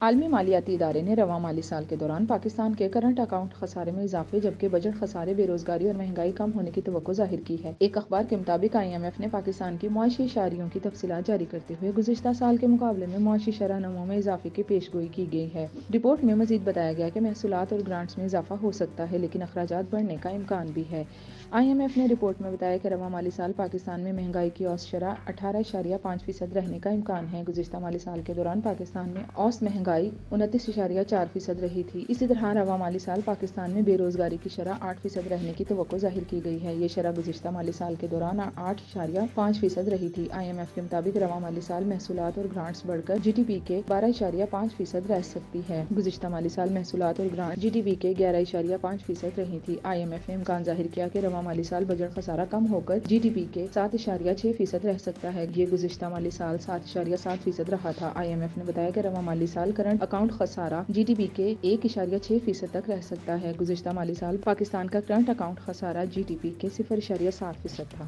عالمی مالیاتی ادارے نے رواں مالی سال کے دوران پاکستان کے کرنٹ اکاؤنٹ خسارے میں اضافے جبکہ بجٹ خسارے، بے روزگاری اور مہنگائی کم ہونے کی توقع ظاہر کی ہے۔ ایک اخبار کے مطابق IMF نے پاکستان کی معاشی اشاریوں کی تفصیلات جاری کرتے ہوئے گزشتہ سال کے مقابلے میں معاشی شرح نمو میں اضافے کی پیش گوئی کی گئی ہے۔ رپورٹ میں مزید بتایا گیا کہ محصولات اور گرانٹس میں اضافہ ہو سکتا ہے لیکن اخراجات بڑھنے کا امکان بھی ہے۔ IMF نے رپورٹ میں بتایا کہ رواں مالی سال پاکستان میں مہنگائی کی اوسط شرح 18.5% رہنے کا امکان ہے۔ گزشتہ مالی سال کے دوران پاکستان میں اوسط مہنگائی 29.4% رہی تھی۔ اسی طرح رواں مالی سال پاکستان میں بے روزگاری کی شرح 8% رہنے کی توقع ظاہر کی گئی ہے۔ یہ شرح گزشتہ مالی سال کے دوران 8.5% رہی تھی۔ IMF کے مطابق رواں مالی سال محصولات اور گرانٹس بڑھ کر GDP کے 12.5% رہ سکتی ہے۔ گزشتہ مالی سال محصولات اور گرانٹس GDP کے 11.5% رہی تھی۔ IMF نے امکان ظاہر کیا کہ رواں مالی سال بجٹ خسارہ کم ہو کر GDP کے 7.6% رہ سکتا ہے۔ یہ گزشتہ مالی سال 7.7% رہا تھا۔ IMF نے بتایا کہ رواں مالی سال کرنٹ اکاؤنٹ خسارہ GDP کے 1.6% تک رہ سکتا ہے۔ گزشتہ مالی سال پاکستان کا کرنٹ اکاؤنٹ خسارہ GDP کے 0.7% تھا۔